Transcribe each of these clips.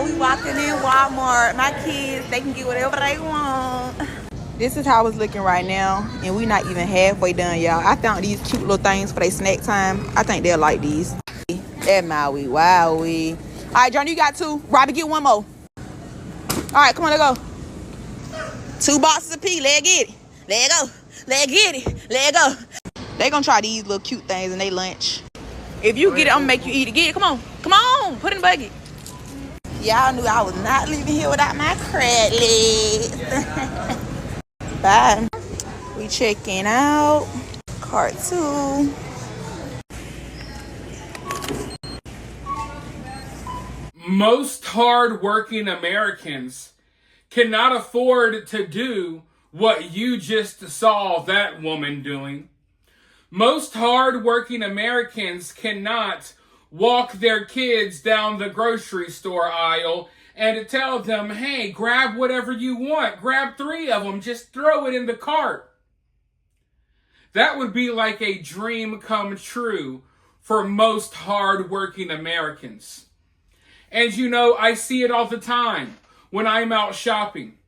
y'all. We walking in Walmart. My kids, they can get whatever they want. This is how it's looking right now, and we not even halfway done, y'all. I found these cute little things for their snack time. I think they'll like these. That Maui, wowie. All right, John, you got two. Robbie, get one more. All right, come on, let's go. 2 boxes of pea. Let get it. Let go. Let get it. Let go. They gonna try these little cute things in their lunch. If you get it, I'm gonna make you eat it. Get it. Come on. Come on. Put it in the bucket. Y'all knew I was not leaving here without my credit. Bye. We checking out. Cart 2. Most hard-working Americans cannot afford to do what you just saw that woman doing. Most hard-working Americans cannot walk their kids down the grocery store aisle and tell them, hey, grab whatever you want. Grab 3 of them. Just throw it in the cart. That would be like a dream come true for most hard-working Americans. And you know, I see it all the time when I'm out shopping.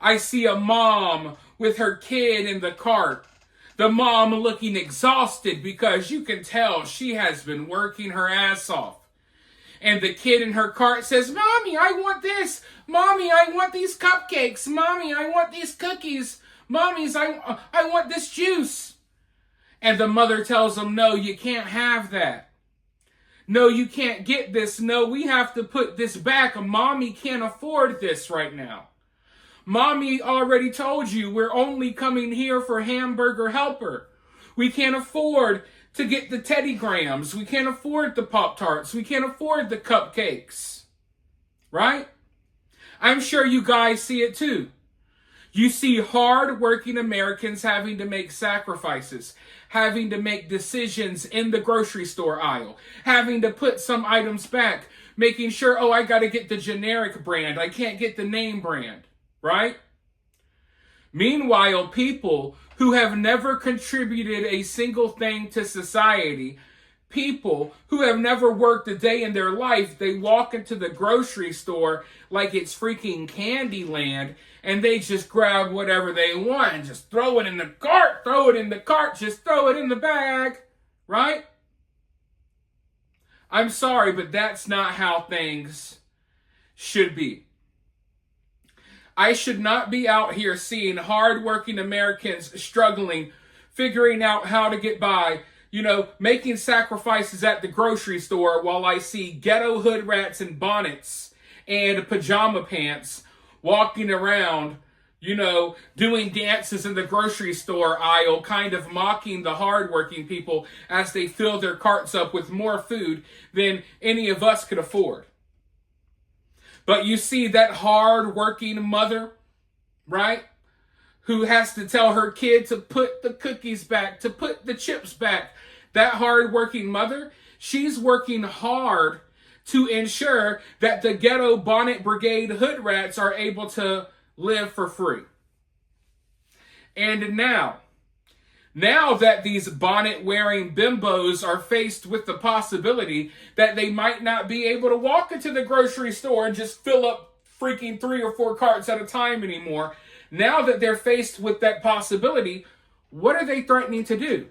I see a mom with her kid in the cart. The mom looking exhausted because you can tell she has been working her ass off. And the kid in her cart says, Mommy, I want this. Mommy, I want these cupcakes. Mommy, I want these cookies. Mommies, I want this juice. And the mother tells them, no, you can't have that. No, you can't get this. No, we have to put this back. Mommy can't afford this right now. Mommy already told you we're only coming here for Hamburger Helper. We can't afford to get the Teddy Grahams. We can't afford the Pop-Tarts. We can't afford the cupcakes. Right? I'm sure you guys see it too. You see hard-working Americans having to make sacrifices, having to make decisions in the grocery store aisle, having to put some items back, making sure, oh, I got to get the generic brand. I can't get the name brand, right? Meanwhile, people who have never contributed a single thing to society, people who have never worked a day in their life, they walk into the grocery store like it's freaking Candyland, and they just grab whatever they want and just throw it in the cart, just throw it in the bag, right? I'm sorry, but that's not how things should be. I should not be out here seeing hardworking Americans struggling, figuring out how to get by, making sacrifices at the grocery store while I see ghetto hood rats in bonnets and pajama pants walking around, doing dances in the grocery store aisle, kind of mocking the hardworking people as they fill their carts up with more food than any of us could afford. But you see that hard-working mother, right, who has to tell her kid to put the cookies back, to put the chips back. That hard-working mother, she's working hard to ensure that the ghetto bonnet brigade hood rats are able to live for free. And now that these bonnet-wearing bimbos are faced with the possibility that they might not be able to walk into the grocery store and just fill up freaking 3 or 4 carts at a time anymore, now that they're faced with that possibility, what are they threatening to do?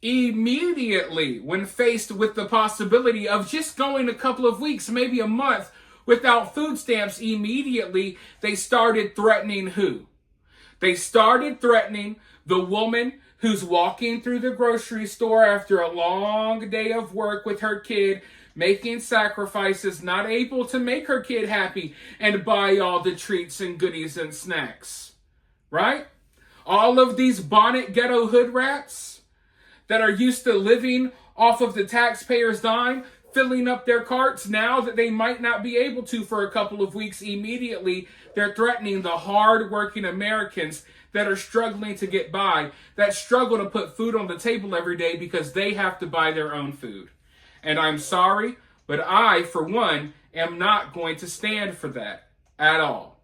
Immediately, when faced with the possibility of just going a couple of weeks, maybe a month, without food stamps, immediately they started threatening who? They started threatening the woman who's walking through the grocery store after a long day of work with her kid, making sacrifices, not able to make her kid happy and buy all the treats and goodies and snacks. Right? All of these bonnet ghetto hood rats that are used to living off of the taxpayers' dime, filling up their carts, now that they might not be able to for a couple of weeks, immediately they're threatening the hard-working Americans that are struggling to get by, that struggle to put food on the table every day because they have to buy their own food. And I'm sorry, but I, for one, am not going to stand for that at all.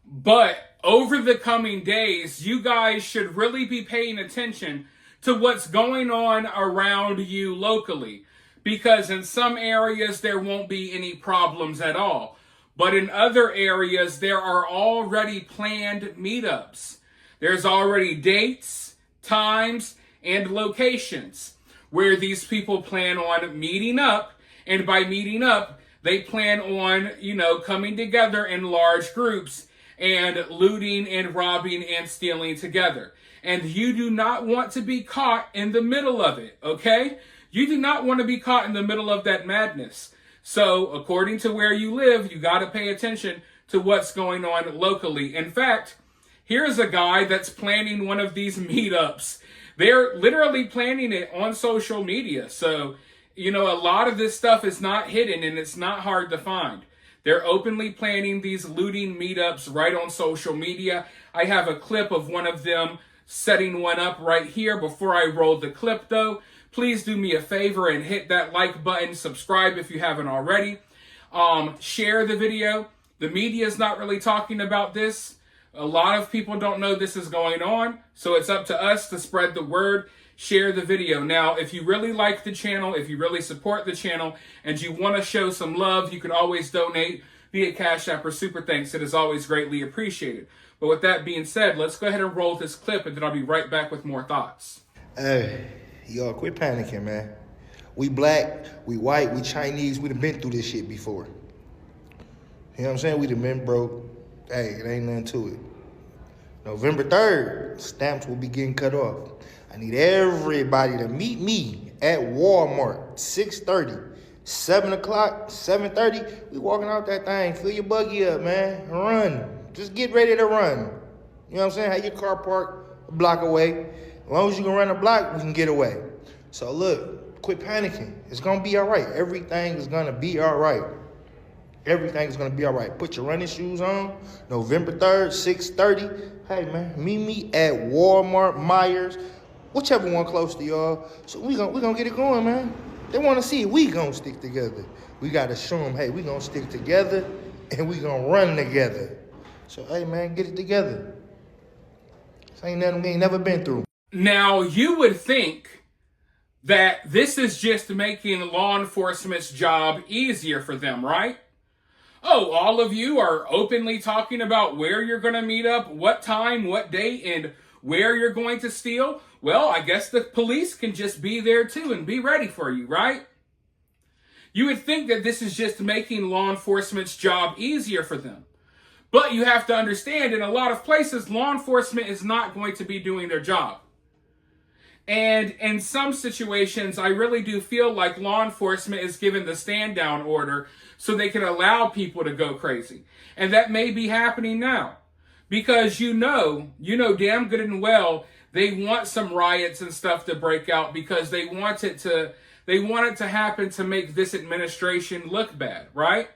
But over the coming days, you guys should really be paying attention to what's going on around you locally. because in some areas there won't be any problems at all. But in other areas, there are already planned meetups. There's already dates, times, and locations where these people plan on meeting up. And by meeting up, they plan on, coming together in large groups and looting and robbing and stealing together. And you do not want to be caught in the middle of it, okay? You do not want to be caught in the middle of that madness. So, according to where you live, you got to pay attention to what's going on locally. In fact, here's a guy that's planning one of these meetups. They're literally planning it on social media. So, a lot of this stuff is not hidden and it's not hard to find. They're openly planning these looting meetups right on social media. I have a clip of one of them setting one up right here. Before I roll the clip though, please do me a favor and hit that like button, subscribe if you haven't already. Share the video. The media is not really talking about this. A lot of people don't know this is going on, so it's up to us to spread the word. Share the video. Now, if you really like the channel, if you really support the channel, and you want to show some love, you can always donate via Cash App or Super Thanks. It is always greatly appreciated. But with that being said, let's go ahead and roll this clip, and then I'll be right back with more thoughts. Hey, y'all quit panicking, man. We black, we white, we Chinese, we done been through this shit before. You know what I'm saying? We done been broke. Hey, it ain't nothing to it. November 3rd, stamps will be getting cut off. I need everybody to meet me at Walmart, 6:30. 7 o'clock, 7:30, we walking out that thing. Fill your buggy up, man. Run. Just get ready to run. You know what I'm saying? Have your car parked a block away. As long as you can run a block, we can get away. So look, quit panicking. It's going to be all right. Everything is going to be all right. Everything is going to be all right. Put your running shoes on. November 3rd, 6:30. Hey, man, meet me at Walmart, Myers, whichever one close to y'all. So we gonna get it going, man. They want to see it. We gonna stick together. We got to show them, hey, we gonna stick together and we gonna run together. So, hey, man, get it together. This ain't nothing we ain't never been through. Now, you would think that this is just making law enforcement's job easier for them, right? Oh, all of you are openly talking about where you're going to meet up, what time, what date, and where you're going to steal. Well, I guess the police can just be there too and be ready for you, right? You would think that this is just making law enforcement's job easier for them. But you have to understand, in a lot of places, law enforcement is not going to be doing their job. And in some situations, I really do feel like law enforcement is given the stand down order so they can allow people to go crazy. And that may be happening now. Because you know damn good and well, they want some riots and stuff to break out because they want it to happen to make this administration look bad, right?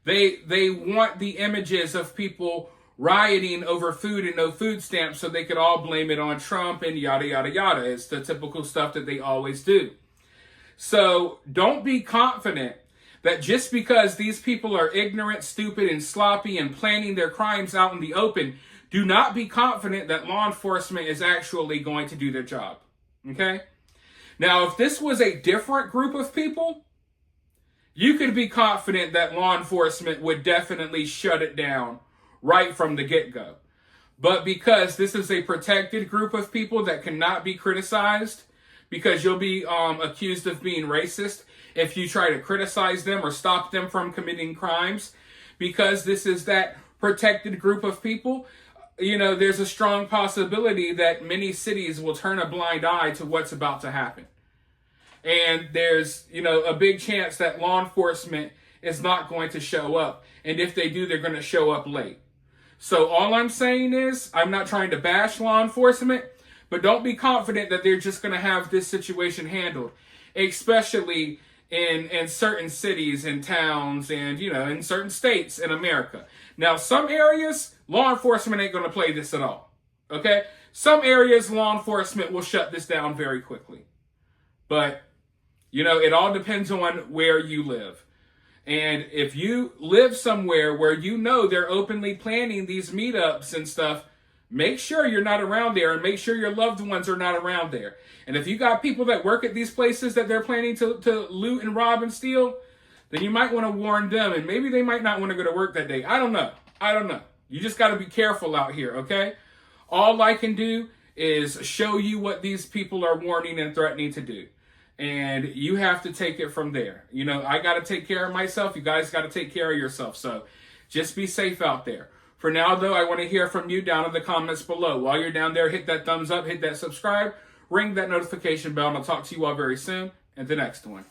They want the images of people rioting over food and no food stamps so they could all blame it on Trump and yada, yada, yada. It's the typical stuff that they always do. So don't be confident that just because these people are ignorant, stupid, and sloppy and planning their crimes out in the open, do not be confident that law enforcement is actually going to do their job. Okay? Now, if this was a different group of people, you could be confident that law enforcement would definitely shut it down right from the get-go. But because this is a protected group of people that cannot be criticized, because you'll be accused of being racist if you try to criticize them or stop them from committing crimes, because this is that protected group of people, there's a strong possibility that many cities will turn a blind eye to what's about to happen. And there's, a big chance that law enforcement is not going to show up. And if they do, they're going to show up late. So all I'm saying is, I'm not trying to bash law enforcement, but don't be confident that they're just going to have this situation handled, especially in certain cities and towns and, in certain states in America. Now, some areas, law enforcement ain't going to play this at all. Okay? Some areas, law enforcement will shut this down very quickly. But, it all depends on where you live. And if you live somewhere where they're openly planning these meetups and stuff, make sure you're not around there, and make sure your loved ones are not around there. And if you got people that work at these places that they're planning to loot and rob and steal, then you might want to warn them, and maybe they might not want to go to work that day. I don't know. You just got to be careful out here, okay? All I can do is show you what these people are warning and threatening to do. And you have to take it from there. You know, I got to take care of myself. You guys got to take care of yourself. So just be safe out there. For now, though, I want to hear from you down in the comments below. While you're down there, hit that thumbs up, hit that subscribe, ring that notification bell, and I'll talk to you all very soon in the next one.